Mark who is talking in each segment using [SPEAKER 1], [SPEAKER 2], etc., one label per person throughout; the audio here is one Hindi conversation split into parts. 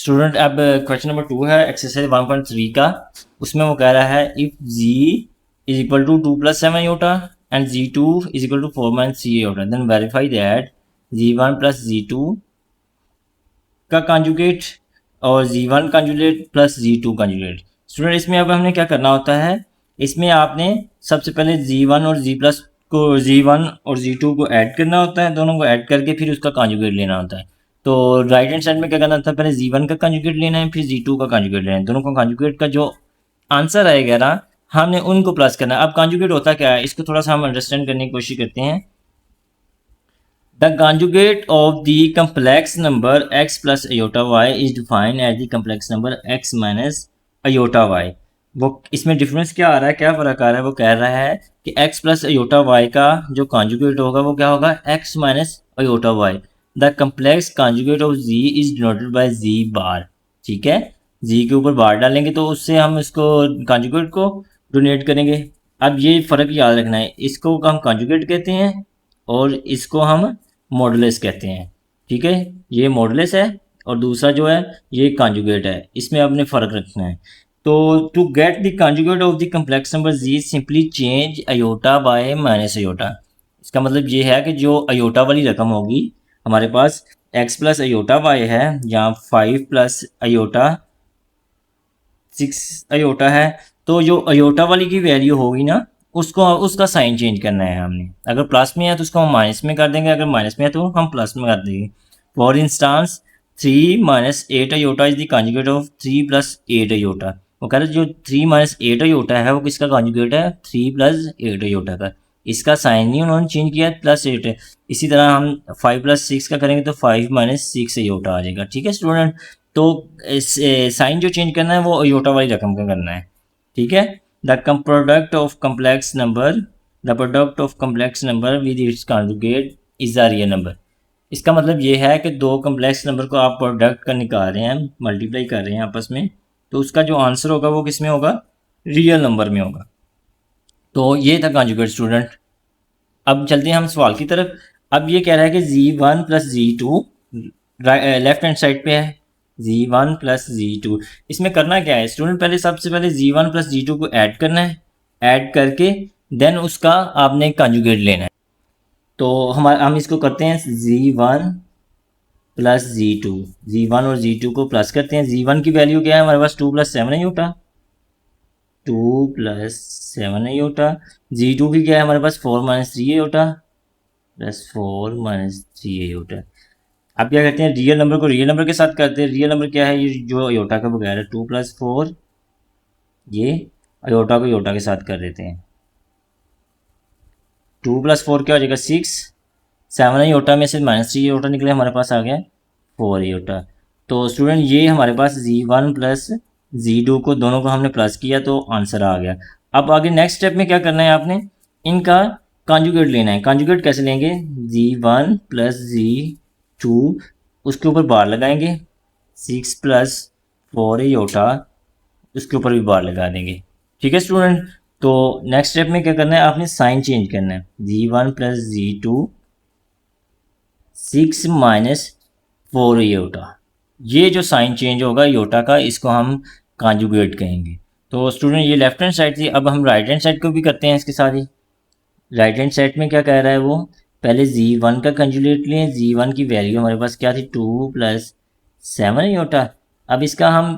[SPEAKER 1] स्टूडेंट अब क्वेश्चन नंबर 2 है एक्सरसाइज 1.3 का। उसमें वो कह रहा है if G is equal to 2 plus 7 iota and जी2 is equal to 4 minus 3 iota then verify that जी1 प्लस जी2 का कॉन्जुगेट और जी1 कॉन्जुगेट प्लस जी2 कॉन्जुगेट। स्टूडेंट इसमें अब हमने क्या करना होता है, इसमें आपने सबसे पहले जी1 और जी प्लस को जी1 और जी2 को ऐड करना होता है, दोनों को ऐड करके फिर उसका कॉन्जुगेट लेना होता है। तो राइट हैंड साइड में क्या करना था, पहले जी1 का कॉन्जुगेट लेना है फिर जी2 का कॉन्जुगेट लेना है। दोनों का कॉन्जुगेट का जो आंसर आएगा ना, हमने उनको प्लस करना है। अब कॉन्जुगेट होता क्या है, इसको थोड़ा सा हम अंडरस्टैंड करने की कोशिश करते हैं। The conjugate of the complex number x plus iota y is defined as the complex number x minus iota y। वो इसमें डिफरेंस क्या आ रहा है, क्या फ़र्क आ रहा है, वो कह रहा है कि x प्लस iota y का जो कॉन्जुगेट होगा वो क्या होगा, x minus iota y। The complex conjugate of z is denoted by z बार। ठीक है, z के ऊपर बार डालेंगे तो उससे हम इसको कॉन्जुगेट को डोनेट करेंगे। अब ये फ़र्क याद रखना है, इसको हम कॉन्जुगेट कहते हैं और इसको हम मॉडुलस कहते हैं। ठीक है, ये मॉडुलस है और दूसरा जो है ये कॉन्जुगेट है, इसमें आपने फ़र्क रखना है। तो to get the conjugate of the complex number G simply change iota by minus iota. इसका मतलब ये है कि जो अयोटा वाली रकम होगी हमारे पास x प्लस अयोटा वाई है या 5 प्लस अयोटा 6 अयोटा है, तो जो अयोटा वाली की वैल्यू होगी ना उसको उसका साइन चेंज करना है हमने। अगर प्लस में है तो उसको हम माइनस में कर देंगे, अगर माइनस में है तो हम प्लस में कर देंगे। For instance 3 minus 8 iota is the conjugate of 3 plus 8 iota. वो कह रहे जो 3 माइनस 8 अयोटा है वो किसका कॉन्जुगेट है, 3 प्लस 8 अयोटा का। इसका साइन नहीं उन्होंने चेंज किया है, प्लस 8 है। इसी तरह हम 5 प्लस 6 का करेंगे तो 5 माइनस 6 अयोटा आ जाएगा। ठीक है स्टूडेंट, तो साइन जो चेंज करना है वो अयोटा वाली रकम का करना है। ठीक है, the product of complex number the product of complex number with its conjugate is the real number. इसका मतलब ये है कि दो कम्प्लेक्स नंबर को आप प्रोडक्ट का निकाल रहे हैं, मल्टीप्लाई कर रहे हैं आपस में, तो उसका जो आंसर होगा वो किस में होगा, रियल नंबर में होगा। तो ये था कॉन्जुगेट स्टूडेंट। अब चलते हैं हम सवाल की तरफ। अब ये कह रहा है कि G1 plus G2 left hand side पे है, जी1 प्लस जी2। इसमें करना क्या है स्टूडेंट, पहले सबसे पहले जी1 प्लस जी2 को ऐड करना है, ऐड करके देन उसका आपने कॉन्जुगेट लेना है। तो हम इसको करते हैं जी1 प्लस जी2, जी1 और जी2 को प्लस करते हैं। जी1 की वैल्यू क्या है हमारे पास, 2 प्लस 7 अयोटा, 2 प्लस 7 अयोटा। जी2 की क्या है हमारे पास, 4 minus 3 iota plus 4 minus 3 iota. अब क्या करते हैं, रियल नंबर को रियल नंबर के साथ करते हैं। रियल नंबर क्या है, ये जो अयोटा का बगैर है 2 प्लस 4, ये अयोटा को अयोटा के साथ कर देते हैं। 2 प्लस 4 क्या हो जाएगा, 6। 7 अयोटा में से माइनस 3 अयोटा निकले, हमारे पास आ गया 4 अयोटा। तो स्टूडेंट ये हमारे पास जी1 प्लस जी2 को दोनों को हमने प्लस किया तो आंसर आ गया। अब आगे नेक्स्ट स्टेप में क्या करना है, आपने इनका कॉन्जुगेट लेना है। कॉन्जुगेट कैसे लेंगे, जी1 प्लस जी2 उसके ऊपर बार लगाएंगे, 6 प्लस 4 अयोटा उसके ऊपर भी बार लगा देंगे। ठीक है स्टूडेंट, तो नेक्स्ट स्टेप में क्या करना है, आपने साइन चेंज करना है। जी1 प्लस जी2 6 माइनस 4 योटा, ये जो साइन चेंज होगा योटा का, इसको हम कॉन्जुगेट कहेंगे। तो स्टूडेंट ये लेफ्ट हैंड साइड थी, अब हम राइट हैंड साइड को भी करते हैं इसके साथ ही। राइट हैंड साइड में क्या कह रहा है वो, पहले जी1 का कंजुगेट लें। जी1 की वैल्यू हमारे पास क्या थी, 2 प्लस 7 योटा। अब इसका हम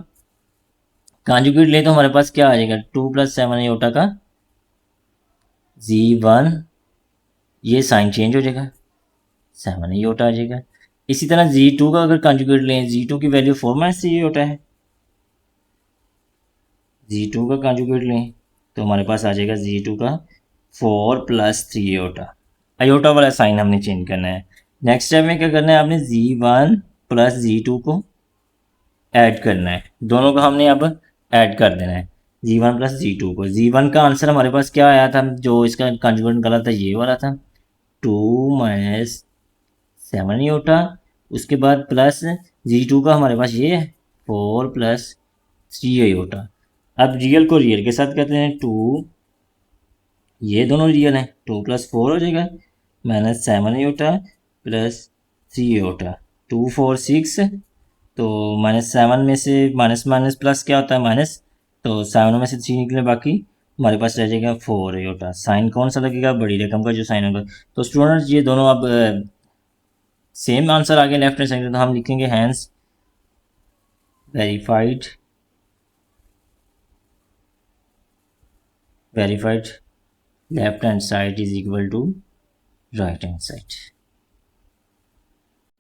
[SPEAKER 1] कॉन्जुगेट लें तो हमारे पास क्या आ जाएगा, 2 प्लस 7 योटा का जी1, ये साइन चेंज हो जाएगा, 7 योटा आ जाएगा। इसी तरह जी2 का अगर कॉन्जुगेट लें, जी2 की वैल्यू 4 माइनस 3 योटा है, जी2 का कॉन्जुगेट लें तो हमारे पास आ जाएगा जी2 का 4 प्लस 3 योटा। अयोटा वाला साइन हमने चेंज करना है। नेक्स्ट स्टेप में क्या करना है, आपने जी1 प्लस जी2 को ऐड करना है, दोनों को हमने अब ऐड कर देना है, जी1 प्लस जी2 को। जी1 का आंसर हमारे पास क्या आया था, जो इसका कॉन्जुगेट गलत था ये वाला था, 2 माइनस 7 योटा। उसके बाद प्लस जी2 का हमारे पास ये है 4 प्लस 3 योटा। अब रियल को रियल के साथ कहते हैं 2, ये दोनों रियल हैं, 2 प्लस 4 हो जाएगा माइनस 7 योटा प्लस 3 योटा, 2 4 6 तो -7 में से माइनस माइनस प्लस क्या होता है माइनस, तो 7 में से 3 निकले, बाकी हमारे पास रह जाएगा 4 आयोटा। साइन कौन सा लगेगा, बड़ी रकम का जो साइन होगा। तो स्टूडेंट्स ये दोनों अब सेम आंसर आ गया लेफ्ट हैंड साइड, तो हम लिखेंगे hence verified left hand side is equal to right hand side.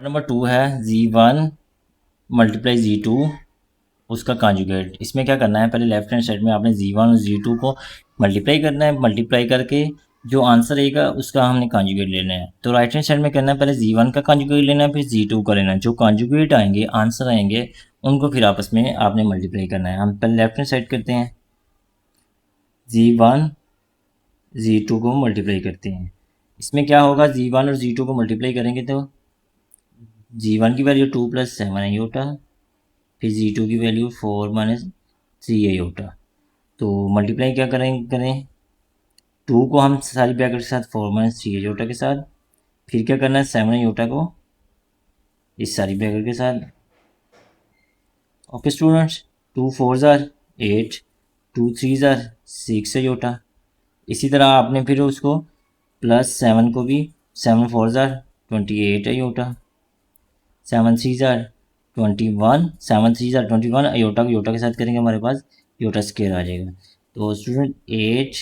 [SPEAKER 1] Number 2 है Z1 मल्टीप्लाई Z2 उसका कॉन्जुगेट। इसमें क्या करना है, पहले लेफ्ट हैंड साइड में आपने Z1 और Z2 को मल्टीप्लाई करना है, मल्टीप्लाई करके जो आंसर आएगा उसका हमने कॉन्जुगेट लेना है। तो राइट हैंड साइड में करना है, पहले Z1 का कॉन्जुगेट लेना है, फिर Z2 का लेना है। जो कॉन्जुगेट आएंगे, आंसर आएंगे, उनको फिर आपस में आपने मल्टीप्लाई करना है। हम पहले लेफ्ट हैंड साइड करते हैं, Z1 Z2 को मल्टीप्लाई करते हैं। इसमें क्या होगा, Z1 और Z2 को मल्टीप्लाई करेंगे तो Z1 की वैल्यू 2 + 7 आयोटा, फिर Z2 की वैल्यू 4 - 3 आयोटा। तो मल्टीप्लाई क्या करें 2 को हम सारी ब्रैकेट के साथ 4 - 3 आयोटा के साथ, फिर क्या करना है 7 आयोटा को इस सारी ब्रैकेट के साथ। ओके स्टूडेंट्स, 2 4 ज़ार 8, 2 3 ज़ार 6 आयोटा। इसी तरह आपने फिर उसको +7 को भी 7 4 ज़ार 28 आयोटा, 7 3 ज़ार 21, 7 3 ज़ार 21 आयोटा को योटा के साथ करेंगे, हमारे पास योटा स्क्वायर आ जाएगा। तो स्टूडेंट 8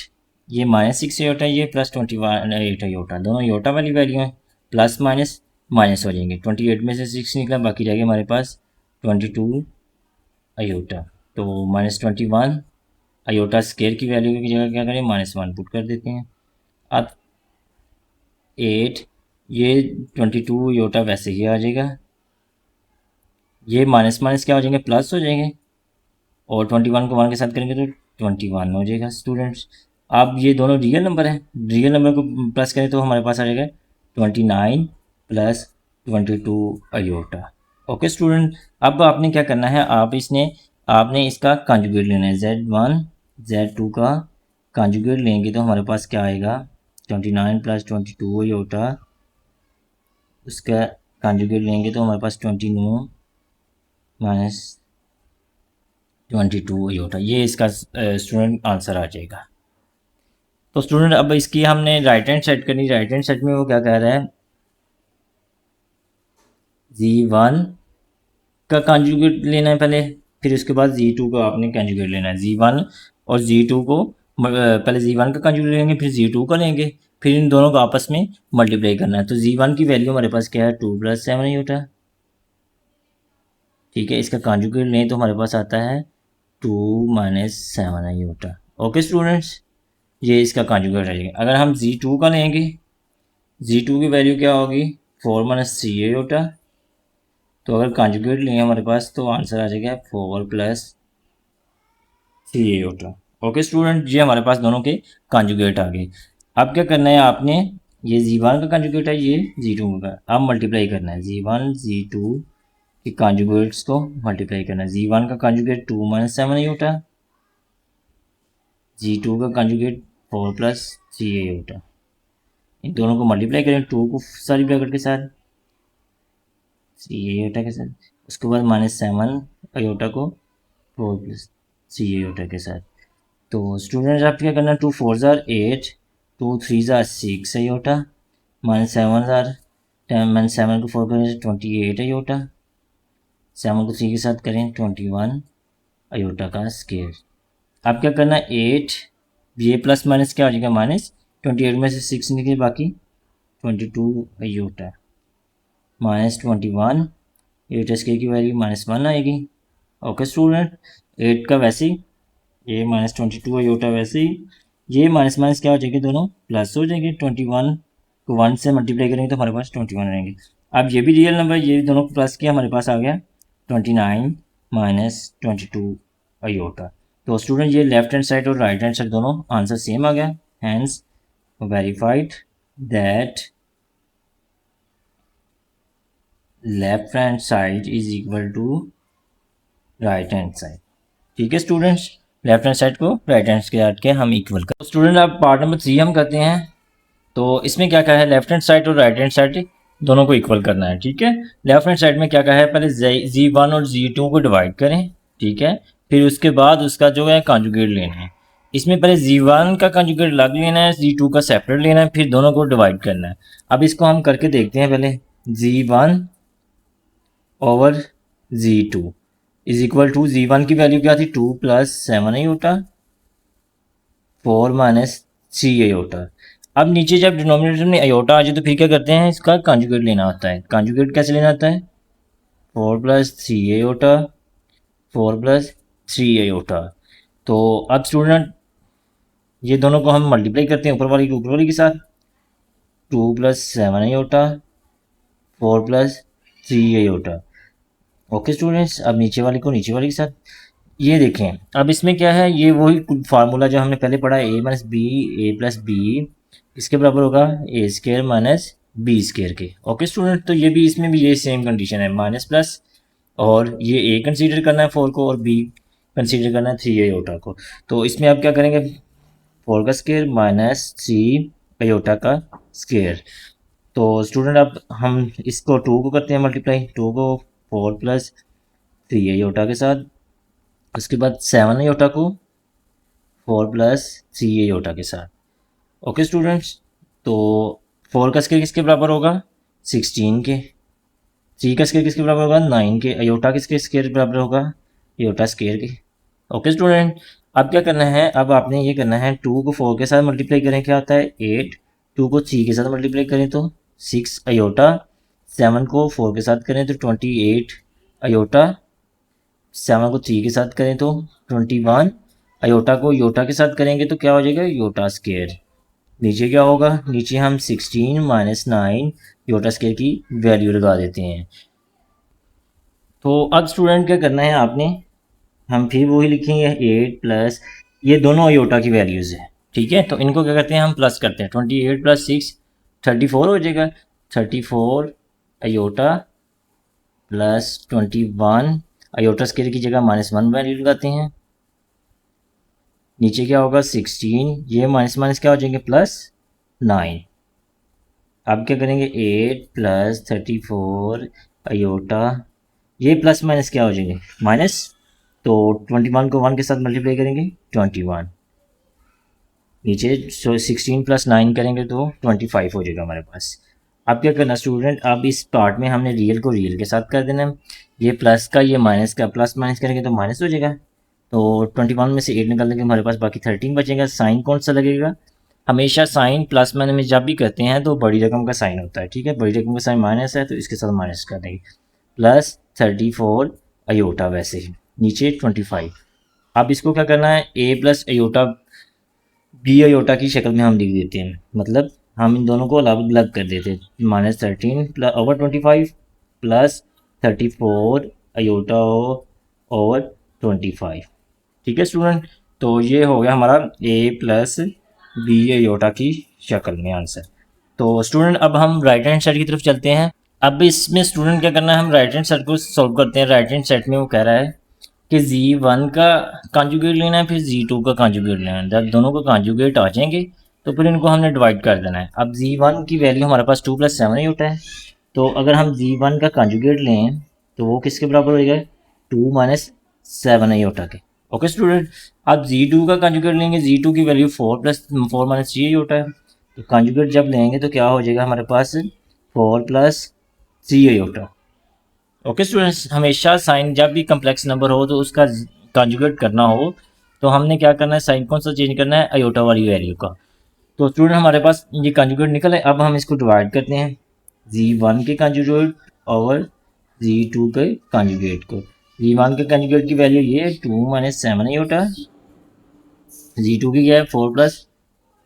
[SPEAKER 1] ये -6 आयोटा, ये +21 8 आयोटा, दोनों योटा वाली वैल्यू हैं, प्लस माइनस माइनस हो जाएंगे। 28 में से 6 निकला, बाकी रह गया हमारे पास 22 आयोटा। तो -21 आयोटा स्क्वायर की वैल्यू की जगह क्या करें, -1 पुट कर देते हैं। अब 8 ये 22 आयोटा वैसे ही आ जाएगा, ये माइनस माइनस क्या हो जाएंगे, प्लस हो जाएंगे, और 21 को 1 के साथ करेंगे तो 21 हो जाएगा स्टूडेंट्स। अब ये दोनों रियल नंबर हैं, रियल नंबर को प्लस करें तो हमारे पास आ जाएगा 29 + 22 आयोटा। ओके स्टूडेंट, अब आपने क्या करना है, आपने इसका कॉन्जुगेट लेना है, Z1 Z2 का कॉन्जुगेट लेंगे तो हमारे पास क्या आएगा, 29 + 22 आयोटा, उसका कॉन्जुगेट लेंगे तो हमारे पास 29 - 22 आयोटा, ये इसका स्टूडेंट आंसर आ जाएगा। तो स्टूडेंट अब इसकी हमने राइट हैंड साइड करनी, राइट हैंड साइड में वो क्या कह रहा है, Z1 का कॉन्जुगेट लेना है पहले, फिर उसके बाद Z2 का आपने कॉन्जुगेट लेना है। Z1 और Z2 को पहले Z1 का कॉन्जुगेट लेंगे, फिर Z2 का लेंगे, फिर इन दोनों को आपस में मल्टीप्लाई करना है। तो Z1 की वैल्यू हमारे पास क्या है, 2 + 7 आयोटा, ठीक है। इसका कॉन्जुगेट लें तो हमारे पास आता है 2 - 7 आयोटा। ओके स्टूडेंट्स, ये इसका कॉन्जुगेट रहेगा। अगर हम Z2 का लेंगे, Z2 की वैल्यू क्या होगी, 4 - 3 आयोटा। तो अगर कॉन्जुगेट लेंगे हमारे पास तो आंसर आ जाएगा 4 + 3 आयोटा। ओके स्टूडेंट, ये हमारे पास दोनों के कॉन्जुगेट आ गए। अब क्या करना है आपने, ये Z1 का कॉन्जुगेट है, ये Z2 का, अब मल्टीप्लाई करना है Z1 Z2 के कॉन्जुगेट्स को मल्टीप्लाई करना है। Z1 का कॉन्जुगेट 2 - 7 आयोटा, Z2 का कॉन्जुगेट 4 + 3 आयोटा। इन दोनों को मल्टीप्लाई करें, 2 को सारी ब्रैकेट के साथ, 3 आयोटा के साथ, उसके बाद -7 आयोटा को 4 + 3 आयोटा के साथ। तो स्टूडेंट्स आप क्या करना, 2 4 ज़ार 8, 2 3 ज़ार 6 आयोटा, -7 ज़ार 10 -7 को 4 करें 28 आयोटा, 7 को 3 के साथ करें 21 आयोटा का स्क्वायर। अब क्या करना, 8 ये प्लस माइनस क्या हो जाएगा, -28 में से 6 निकले, बाकी 22 आयोटा, -21 आयोटा स्क्वायर की वैल्यू -1 आएगी। ओके स्टूडेंट, 8 का वैसे ही, ये -22 आयोटा वैसे ही, ये माइनस माइनस क्या हो जाएगी, दोनों प्लस हो जाएंगे। 21 को 1 से मल्टीप्लाई करेंगे तो हमारे पास 21 रहेंगे। अब ये भी रियल नंबर, ये दोनों को प्लस किया, हमारे पास आ गया 29 - 22 आयोटा। तो स्टूडेंट ये लेफ्ट हैंड साइड और राइट हैंड साइड दोनों आंसर सेम आ गया, hence verified that left hand side is equal to right hand side. ठीक है स्टूडेंट्स, लेफ्ट हैंड साइड को राइट हैंड साइड के हम इक्वल कर। स्टूडेंट अब पार्ट नंबर 3 हम करते हैं। तो इसमें क्या क्या है, लेफ्ट हैंड साइड और राइट हैंड साइड दोनों को इक्वल करना है, ठीक है। लेफ्ट हैंड साइड में क्या कहा है, पहले Z1 और Z2 को डिवाइड करें, ठीक है, फिर उसके बाद उसका जो है कॉन्जुगेट लेना है। इसमें पहले Z1 का कॉन्जुगेट अलग लेना है, Z2 का सेपरेट लेना है, फिर दोनों को डिवाइड करना है। अब इसको हम करके देखते हैं। पहले Z1 over Z2 is equal to, Z1 की वैल्यू क्या थी, 2 + 7 आयोटा 4 - 3 आयोटा। अब नीचे जब डिनोमिनेटर में आयोटा आ जाए तो फिर क्या करते हैं, इसका कॉन्जुगेट लेना होता है। कॉन्जुगेट कैसे लेना होता है, 4 + 3 आयोटा 4 + 3 आयोटा। तो अब स्टूडेंट ये दोनों को हम मल्टीप्लाई करते हैं ऊपर वाली के ऊपर वाली के साथ, 2 + 7 आयोटा 4 + 3 आयोटा। ओके स्टूडेंट्स, अब नीचे वाले को नीचे वाले के साथ, ये देखें अब इसमें क्या है, ये वही फार्मूला जो हमने पहले पढ़ा, a + b इसके बराबर होगा a² - b² के। ओके स्टूडेंट, तो ये भी इसमें भी ये सेम कंडीशन है, माइनस प्लस, और ये a कंसीडर करना है 4 को और b कंसीडर करना है 3 आयोटा को। तो इसमें आप क्या करेंगे, 4 का स्क्वायर माइनस 3 आयोटा का स्क्वायर। तो स्टूडेंट अब हम इसको 2 को करते हैं मल्टीप्लाई, 2 को 4 + 3 आयोटा के साथ, उसके बाद 7 आयोटा को 4 + 3 आयोटा के साथ। ओके स्टूडेंट्स, तो 4 का स्क्वायर किसके बराबर होगा, 16 के। 3 का स्क्वायर किसके बराबर होगा, 9 के। आयोटा किसके स्क्वायर बराबर होगा, आयोटा स्क्वायर के। ओके स्टूडेंट, अब क्या करना है, अब आपने ये करना है, 2 को 4 के साथ मल्टीप्लाई करें क्या होता है 8, 2 को 3 के साथ मल्टीप्लाई करें तो 6 आयोटा, 7 को 4 के साथ करें तो 28 आयोटा, 7 को 3 के साथ करें तो 21, आयोटा को योटा के साथ करेंगे तो क्या हो जाएगा, योटा स्क्वायर। नीचे क्या होगा, नीचे हम 16 - 9 योटा स्क्वायर की वैल्यू लगा देते हैं। तो अब स्टूडेंट क्या करना है आपने, हम फिर वही लिखेंगे 8 प्लस, ये दोनों आयोटा की वैल्यूज़ है, ठीक है। तो इनको क्या करते हैं, हम प्लस करते हैं, 28 + 6 34 हो जाएगा, 34 आयोटा प्लस 21 आयोटा स्क्वायर की जगह -1 वैल्यू लगाते हैं। नीचे क्या होगा 16, ये माइनस माइनस क्या हो जाएंगे +9। अब क्या करेंगे 8 + 34 आयोटा, ये प्लस माइनस क्या हो जाएंगे माइनस, तो 21 को 1 के साथ मल्टीप्लाई करेंगे 21, नीचे 16 + 9 करेंगे तो 25 हो जाएगा हमारे पास। अब क्या करना स्टूडेंट, अब इस पार्ट में हमने रियल को रियल के साथ कर देना, ये प्लस का ये माइनस का, प्लस माइनस करेंगे तो माइनस हो जाएगा। तो 21 में से 8 निकाल देंगे, हमारे पास बाकी 13 बचेगा। साइन कौन सा लगेगा, हमेशा साइन प्लस माइनस में जब भी करते हैं तो बड़ी रकम का साइन होता है, ठीक है। बड़ी रकम का साइन माइनस है तो इसके साथ माइनस कर देंगे, +34 आयोटा, वैसे ही नीचे 25। अब इसको क्या करना है, a + आयोटा बी आयोटा की शक्ल में हम लिख देते हैं, मतलब हम इन दोनों को अलग अलग कर देते हैं, -13/25 +34 आयोटा ओवर 25, ठीक है स्टूडेंट। तो ये हो गया हमारा a + b आयोटा की शक्ल में आंसर। तो स्टूडेंट अब हम राइट हैंड साइड की तरफ चलते हैं। अब इसमें स्टूडेंट क्या करना है, हम राइट हैंड साइड को सॉल्व करते हैं। राइट हैंड साइड में वो कह रहा है कि Z1 का कॉन्जुगेट लेना है, फिर Z2 का कॉन्जुगेट लेना है। जब दोनों का कॉन्जुगेट आ जाएंगे तो फिर इनको हमने डिवाइड कर देना है। अब Z1 की वैल्यू हमारे पास 2 + 7 ही होता है, तो अगर हम Z1 का कॉन्जुगेट लें तो वो किसके बराबर हो जाएगा, 2 - 7 ही होता है। ओके स्टूडेंट, अब Z2 का कॉन्जुगेट लेंगे, Z2 की वैल्यू 4 + 4 - 3 होता है, तो कॉन्जुगेट जब लेंगे तो क्या हो जाएगा हमारे पास 4 + 3 होता। ओके स्टूडेंट्स, हमेशा साइन जब भी कम्प्लेक्स नंबर हो तो उसका कॉन्जुगेट करना हो तो हमने क्या करना है, साइन कौन सा चेंज करना है, आयोटा वाली वैल्यू का। तो स्टूडेंट हमारे पास ये कॉन्जुगेट निकल है। अब हम इसको डिवाइड करते हैं, Z1 के कॉन्जुगेट ओवर Z2 के कॉन्जुगेट को। Z1 के कॉन्जुगेट की वैल्यू ये 2 - 7 आयोटा, Z2 की क्या है 4 +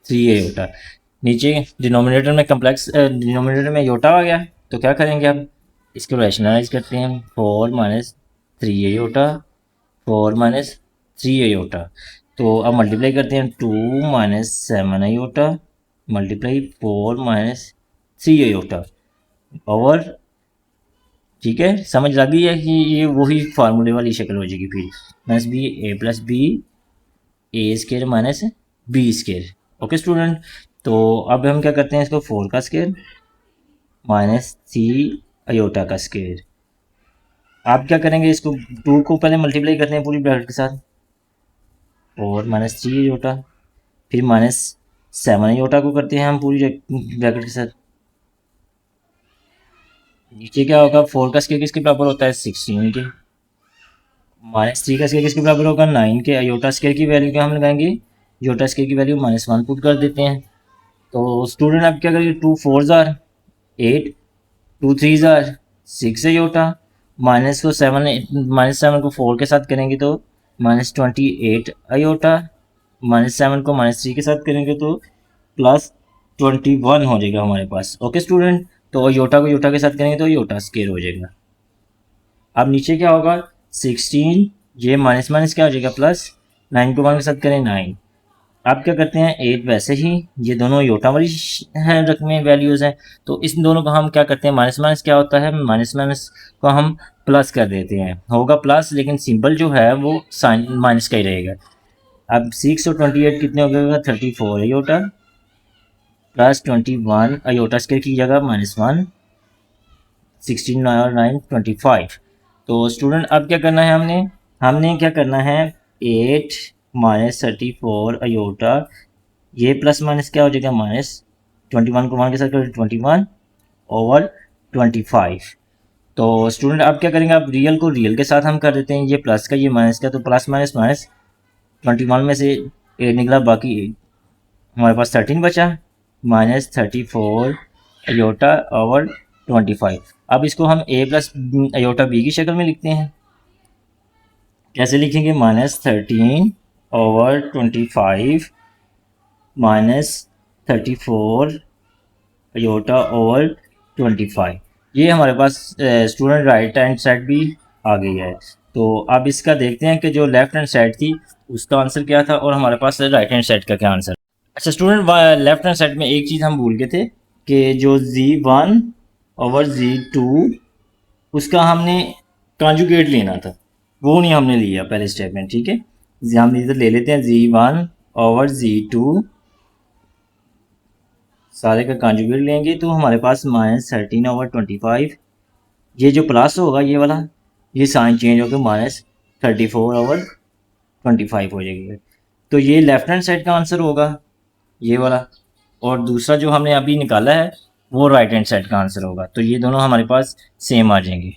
[SPEAKER 1] 3 आयोटा। नीचे डिनोमिनेटर में कम्प्लेक्स डिनोमिनेटर में आयोटा आ गया, तो क्या करेंगे अब इसको रैशनलाइज करते हैं, 4 - 3 आयोटा 4 - 3 आयोटा। तो अब मल्टीप्लाई करते हैं, 2 - 7 आयोटा मल्टीप्लाई 4 - 3 आयोटा ओवर, ठीक है। समझ लग गई है कि ये वही फार्मूले वाली शक्ल हो जाएगी फिर, -b a + b a² - b²। Okay student, तो अब हम क्या करते हैं, इसको 4 का स्क्वायर माइनस 3 अयोटा का स्क्वायर। आप क्या करेंगे, इसको 2 को पहले मल्टीप्लाई करते हैं पूरी ब्रैकेट के साथ, और माइनस 3 अयोटा, फिर माइनस 7 अयोटा को करते हैं हम पूरी ब्रैकेट के साथ। नीचे क्या होगा, 4 का स्क्वायर किसके बराबर होता है, 16 के। माइनस 3 का स्क्वायर किसके बराबर होगा, 9 के। अयोटा स्क्वायर की वैल्यू क्या हम लगाएंगे, अयोटा स्क्वायर की वैल्यू -1 पुट कर देते हैं। तो स्टूडेंट आप क्या करेंगे, 2 4 जार 8, 2 3 जार 6 अयोटा, -7 को 4 के साथ करेंगे तो -28 अयोटा, -7 को -3 के साथ करेंगे तो +21 हो जाएगा हमारे पास। ओके स्टूडेंट, तो अयोटा को अयोटा के साथ करेंगे तो अयोटा स्क्वायर हो जाएगा। अब नीचे क्या होगा, 16, ये माइनस माइनस क्या हो जाएगा प्लस, 9 को 1 के साथ करें 9। आप क्या करते हैं, 8 वैसे ही, ये दोनों योटा वाली हैं रकमें, वैल्यूज़ हैं, तो इस दोनों को हम क्या करते हैं, माइनस माइनस क्या होता है, माइनस माइनस को हम प्लस कर देते हैं, होगा प्लस, लेकिन सिंबल जो है वो साइन माइनस का ही रहेगा। अब 6 और 28 कितने हो गए, 34 अयोटा, प्लस 21 अयोटा स्क्वायर की जगह -1, 16 और 9 25। तो स्टूडेंट अब क्या करना है, हमने हमने क्या करना है, 8 -34 अयोटा, ये प्लस माइनस क्या हो जाएगा, -21 को 1 के साथ करें 21 ओवर 25। तो स्टूडेंट अब क्या करेंगे, आप रियल को रियल के साथ हम कर देते हैं, ये प्लस का ये माइनस का, तो प्लस माइनस माइनस 21 में से 8 निकला, बाकी हमारे पास 13 बचा, -34 अयोटा ओवर 25। अब इसको हम a प्लस अयोटा b की शक्ल में लिखते हैं। कैसे लिखेंगे, -13 ओवर 25 -34 अयोटा ओवर 25। ये हमारे पास स्टूडेंट राइट हैंड साइड भी आ गई है। तो अब इसका देखते हैं कि जो लेफ्ट हैंड साइड थी उसका आंसर क्या था और हमारे पास राइट हैंड साइड का क्या आंसर। अच्छा स्टूडेंट, लेफ्ट हैंड साइड में एक चीज़ हम भूल गए थे कि जो Z1 ओवर Z2 उसका हमने कॉन्जुगेट लेना था, वो नहीं हमने लिया पहले स्टेप में, ठीक है। हम इधर ले लेते हैं Z1 ओवर Z2, सारे का कॉन्जुगेट लेंगे तो हमारे पास -13 ओवर 25, ये जो प्लस होगा ये वाला, ये साइन चेंज होकर -34 ओवर 25 हो जाएगी। तो ये लेफ्ट हैंड साइड का आंसर होगा ये वाला, और दूसरा जो हमने अभी निकाला है वो राइट हैंड साइड का आंसर होगा। तो ये दोनों हमारे पास सेम आ जाएंगे।